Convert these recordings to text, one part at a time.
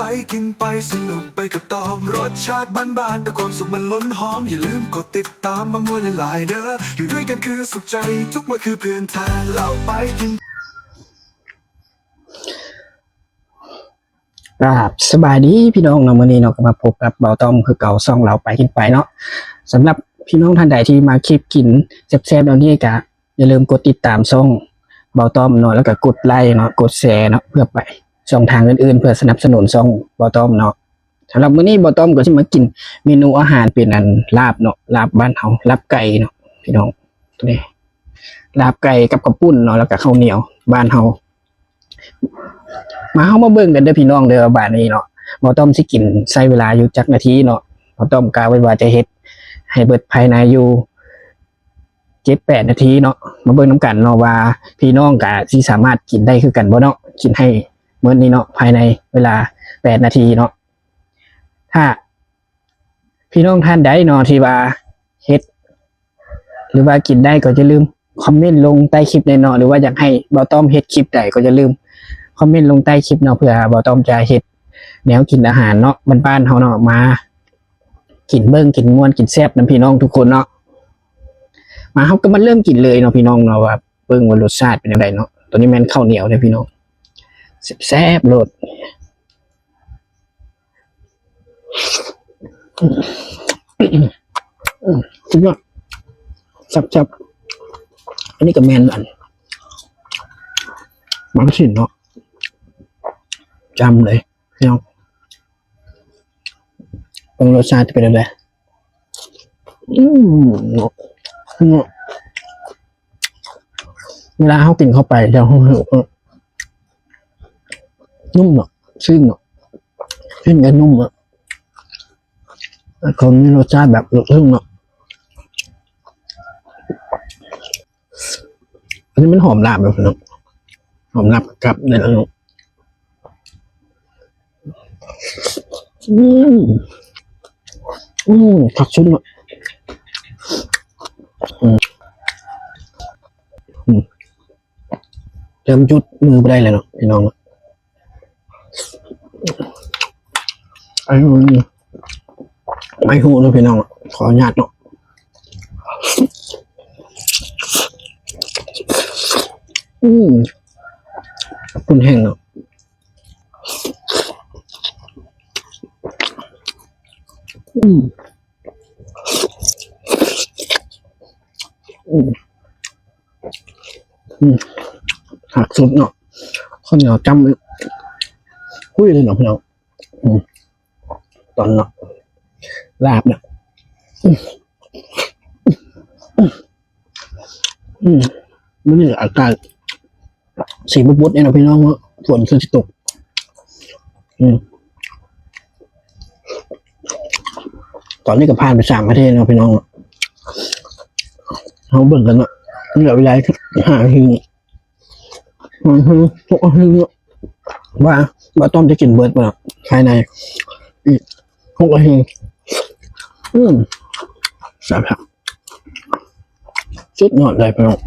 ไปกินไปสนุกไปกับตองรสชาติบ้านๆแต่ความสุขมันล้นหอมอย่าลืมกดติดตามบางวันหลายเด้ออยู่ด้วยกันคือสุขใจทุกวันคือเพื่อนแท้เราไปกินครับสบายดีพี่น้องเนาะมื้อนี้เนาะก็มาพบกับเบาต้อมคือเก่าซ่องเราไปกินไปเนาะสำหรับพี่น้องท่านใดที่มาคลิปกินแซ่บๆเนาะนี่ก็อย่าลืมกดติดตามช่องเบาต้อมเนาะแล้วก็กดไลค์เนาะกดแชร์เนาะเพื่อไปช่องทางอื่นๆเพื่อสนับสนุนช่องเบาต้อมเนาะสำหรับมื้อนี้เบาต้อมก็สิมากินเมนูอาหารเป็นอันลาบเนาะลาบบ้านเฮาลาบไก่เนาะพี่น้องนี่ลาบไก่กับข้าวปุ้นเนาะแล้วก็ข้าวเหนียวบ้านเฮามาเฮามาเบิ่งกันเด้อพี่น้องเด้อบ้านนี้เนาะบ่ต้อมสิกินใช้เวลาอยู่จักนาทีเนาะบ่ต้อมกะไว้ว่าจะเฮ็ดให้เบิดภายในอยู่7-8 นาทีเนาะมาเบิ่งนํกันเนาะว่าพี่น้องก็สิสามารถกินได้คือกันบ่เนาะกินให้หมดนี้เนาะภายในเวลา8 นาทีเนาะถ้าพี่น้องท่านใดเนาะที่ว่าเฮ็ดหรือว่ากินได้ก็อย่าลืมคอมเมนต์ลงใต้คลิปเนาะหรือว่าอยากให้บ่ต้อมเฮ็ดคลิปใดก็อย่าลืมคอมเมนต์ลงใต้คลิปเนาะเพื่อบ่ต้อมจะเฮ็ดแนวกินอาหารเนาะบ้านๆเฮาเนาะมากินเบิ่งกินม่วนกินแซ่บนำพี่น้องทุกคนเนาะมาเฮาก็มาเริ่มกินเลยเนาะพี่น้องเนาะว่าเบิ่งว่ารสชาติเป็นจังไดเนาะตัวนี้แม่นข้าวเหนียวเด้อพี่น้องแซ่บๆโลดสุดยอดจับอันนี้ก็แม่นอันมันสิเนาะจำเลยพี่น้องเป็นรสชาติจะเป็นอะไรเนาะเวลาเขากินเข้าไปจะนุ่มเนาะซึ้งเนาะซึ้งกันนุ่มอ่ะคนนี้รสชาติแบบซึ้งเนาะอันนี้มันหอมลาบเลยพี่น้องหอมลาบกับเนี่ยนะผักชุนอ่ะเติมจุดมือไปได้เลยเนาะพี่น้องไอ้หูไม่หูนะพี่น้องขออนุญาตเนาะคุณแห้งเนาะหักสุดเนาะข้าวเหนียวจำคุยเลยเนาะพี่น้องตอนเนาะลาบเนี่ยมันนี่อากาศสีบุบๆเนี่ยนะพี่น้องฝนจะตกตอนนี้ก็ผ่านไป3 ประเทศนะพี่น้องเขาเบิ่งกันเนาะเหลือเวลา5 นาทีว่าต้อมจะกินเบิร์ดป่ะภายในอีก6 นาทีสามครับสุดยอดเลยพี่น้อง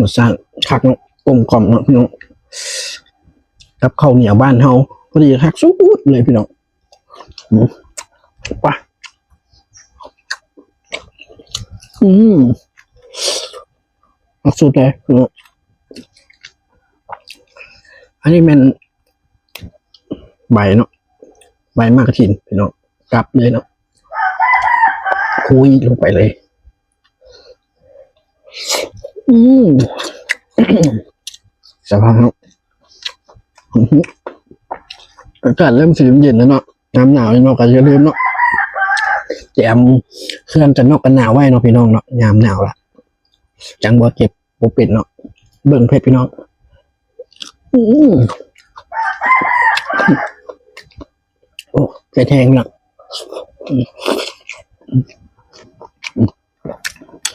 รสชาติคักเนาะกลมกล่อมเนาะพี่น้องกับข้าวเหนียวบ้านเฮาพอดีคักสุดเลยพี่น้องไปสุดเลยพี่น้องอันนี้มันใบเนาะใบมากระถินพี่น้องกลับเลยเนาะคุยลงไปเลยสภาพ อากาศเริ่มสีเย็นแล้วเนาะน้ำหนาวเนาะก็อย่าลืมเนาะแจมเครื่องกันนอกกันหนาวไว้เนาะพี่น้องเนาะยามหนาวละจังบ่เจ็บบ่เป็นเนาะเบิ่งเพชรพี่น้องโอ้ใจแทงเนาะ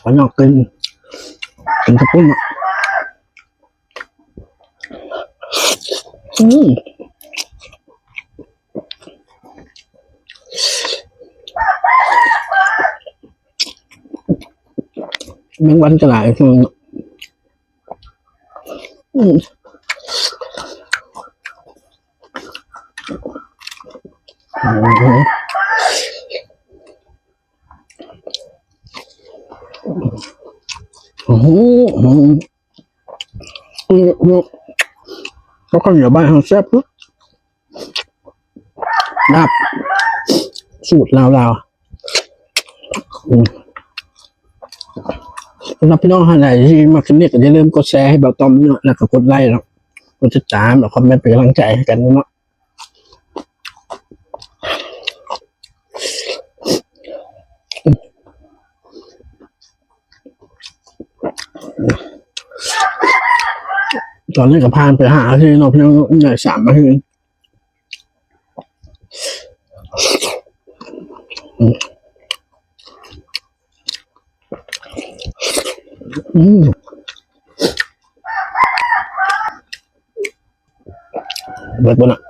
ข้างนอกกินกระปุ้นเนาะแมงวันจะหลายช่วงโอ้โหเขาข้าวเหนียวบ้านเขาแซ่บปุ๊บลาบสูตรลาวสำหรับพี่น้องท่านใดที่มาคลิปนี้ก็อย่าลืมกดแชร์ให้เบาตอมเนาะแล้วก็กดไลค์เนาะกดติดตามแล้วคอมเมนต์เป็นกำลังใจให้กันเนาะตอนนี้ก็พานไปหาที่เนาะพี่น้องใหญ่3 มาที่เบิดบนอ่ะ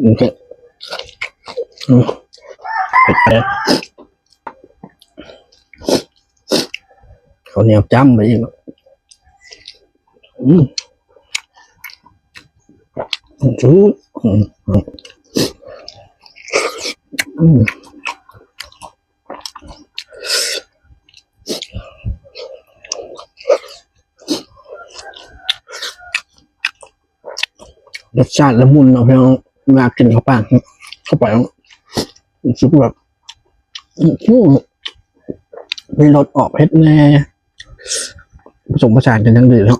โอเคเขาเหนียวจ้ำไปอีกชูรสชาติละมุนเนาะพี่น้องมากินเข้าไปรู้สึกแบบมีรสออกเผ็ดแน่ผสมผสานกันทั้งดีแล้ว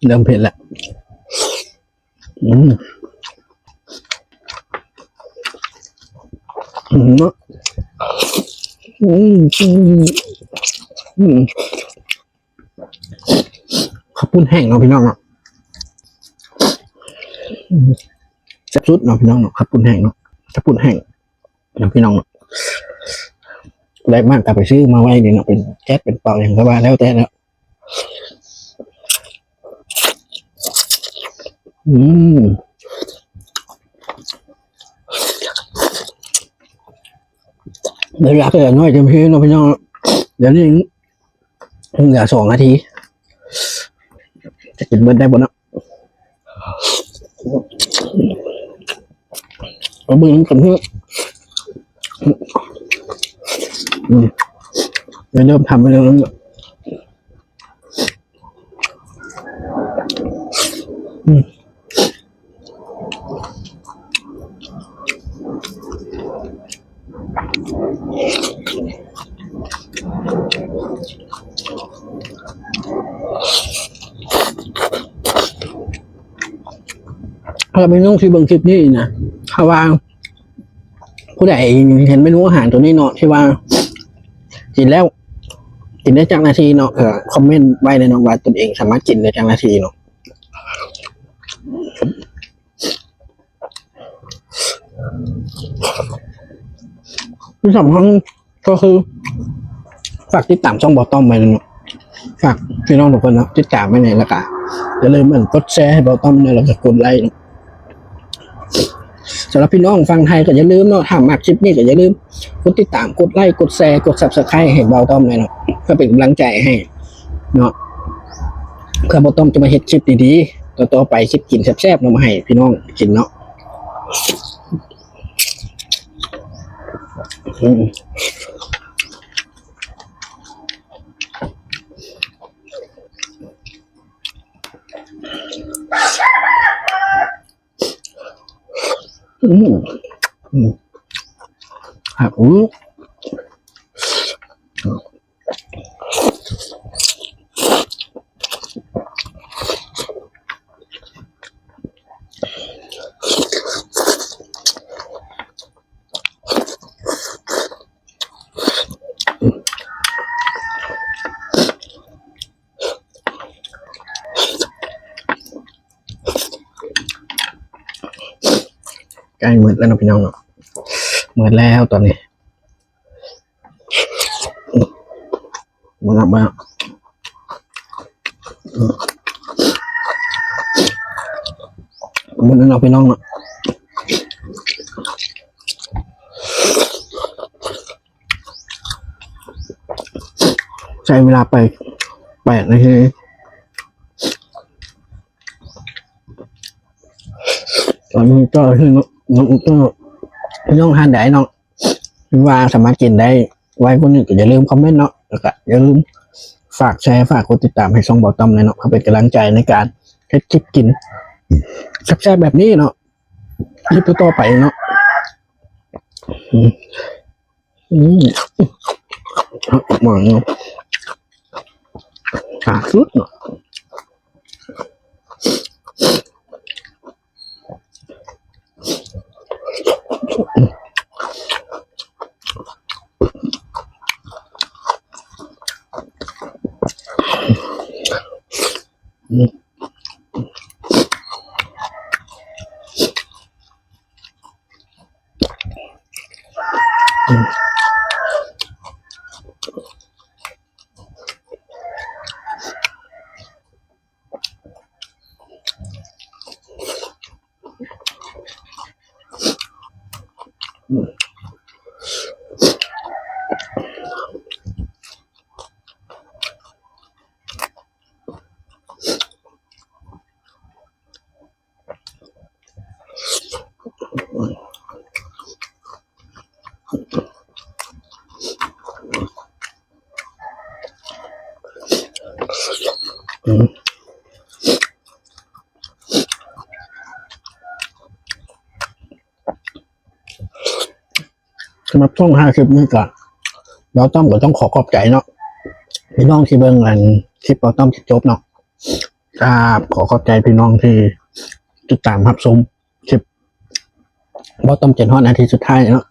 เริ่มเผ็ดแล้วเนาะข้าวปุ้นแห้งเนาะพี่น้องเนาะแซ่บสุดเนาะพี่น้องเนาะข้าวปุ้นแห้งเนาะข้าวปุ้นแห้งเนาะพี่น้องเนาะแรกมากกลับไปซื้อมาไว้เนี่ยเนาะเป็นแก๊สเป็นเปล่าอย่างก็ว่าแล้วแต่แล้วเดี๋ยวรักเลยน้อยเต็มที่เนาะพี่น้องเดี๋ยวนี้เหลือ2 นาทีจะกินเบิร์ดได้บ่เนาะเอาเบิร์ดกันเถอะเริ่มทำไปแล้วเราไม่ต้องที่เบิ่งคลิปนี้นะถ้าว่าผู้ใดเห็นเมนูอาหารตัวนี้เนาะที่ว่ากินแล้วกินได้จังนาทีเนาะคอมเมนต์ไว้ในเนาะว่าตนเองสามารถกินได้จังนาทีเนาะที่สำคัญก็คือฝากติดตามช่องบอต้อมไว้เนาะฝากพี่น้องทุกคนนะติดตามไว้ในแล้วก็อย่าลืมกดแชร์ให้บอต้อมในแล้วก็กดไลค์ สำหรับพี่น้องฟังไทยก็อย่าลืมเนาะถ้ามักคลิปนี้ก็อย่าลืมกดติดตามกดไลค์กดแชร์กด Subscribe ให้เบาต้อมหน่อยเนาะเพื่อเป็นกำลังใจให้เนาะเพื่อเบาต้อมจะมาเฮ็ดคลิปดีๆต่อๆไปคลิปกินแซ่บๆเนาะมาให้พี่น้องกินเนาะครับใกล้หมดแล้วนะพี่น้องเนาะหมดแล้วตอนนี้หมดแล้วบ้างหมดแล้วเนาะพี่น้องเนาะใช้เวลาไป8 นาทีตอนนี้ก็คือน้องก็พี่น้องทานได้เนาะว่าสามารถกินได้ไว้คนอื่นก็อย่าลืมคอมเมนต์เนาะแล้วก็อย่าลืมฝากแชร์ฝากกดติดตามให้ช่องเบาต้อมเลยเนาะเพื่อเป็นกำลังใจในการเฮ็ดคลิปกินแซ่บๆแบบนี้เนาะคลิปต่อไปเนาะหมอนเนาะสุดเนาะสำหรับช่อง5 คลิปนี้ก็เราต้อมก็ต้องขอบใจเนาะพี่น้องที่เบิ่งกันคลิปเราต้อมจบเนาะครับขอบใจพี่น้องที่ติดตามรับชมคลิปเราต้อมจนฮอดนาทีสุดท้ายเนาะ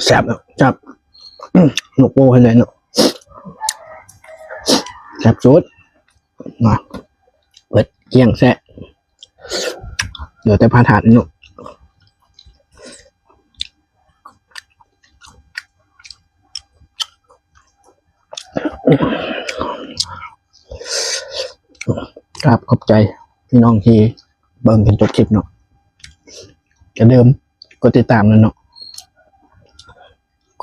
แซ่บเนาะจับหนกโป้ให้เลยเนาะแซ่บสุดมาเปิดเกี่ยงแซ่เดี๋ยวแต่พาถาดเนาะครับขอบใจพี่น้องที่เบิ่งจนจบคลิปเนาะจะเดิมกดติดตามแล้วเนาะ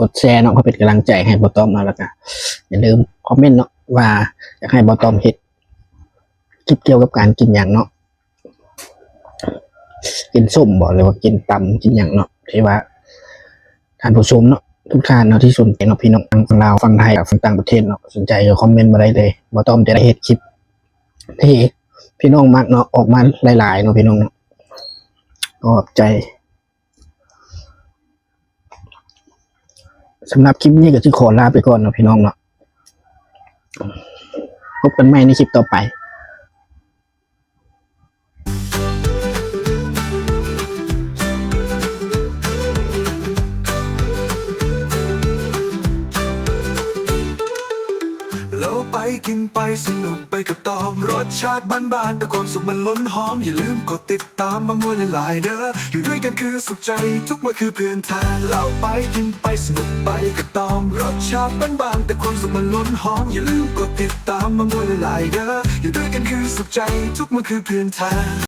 กดแชร์เนาะเพื่อเป็นกำลังใจให้บอต้อมมาแล้วกันอย่าลืมคอมเมนต์เนาะว่าอยากให้บอต้อมเฮ็ดคลิปเกี่ยวกับการกินอย่างเนาะกินส้มบอกเลยว่ากินตำกินอย่างเนาะที่ว่าท่านผู้ชมเนาะทุกท่านเนาะที่สนใจเนาะพี่น้องฝั่งลาวฝั่งไทยกับฝั่งต่างประเทศเนาะสนใจก็คอมเมนต์มาได้เลยบอต้อมจะได้เฮ็ดคลิปที่พี่น้องมักเนาะออกมาหลายๆเนาะพี่น้องเนาะขอบใจ สำหรับคลิปนี้ก็จะขอลาไปก่อนเนาะพี่น้องเนาะพบกันใหม่ในคลิปต่อไปเราไปกินไปสนุกไปกับตอมรสชาติบ้านๆแต่ความสุขมันล้นหอมอย่าลืมกดติดตามมามวนหลายๆเด้ออยู่ด้วยกันคือสุขใจทุกเมื่อคือเพื่อนแท้เราไปกินไปสนุกไปกับตอมรสชาติบ้านๆแต่ความสุขมันล้นหอมอย่าลืมกดติดตามมามวนหลายๆเด้ออยู่ด้วยกันคือสุขใจทุกเมื่อคือเพื่อนแท้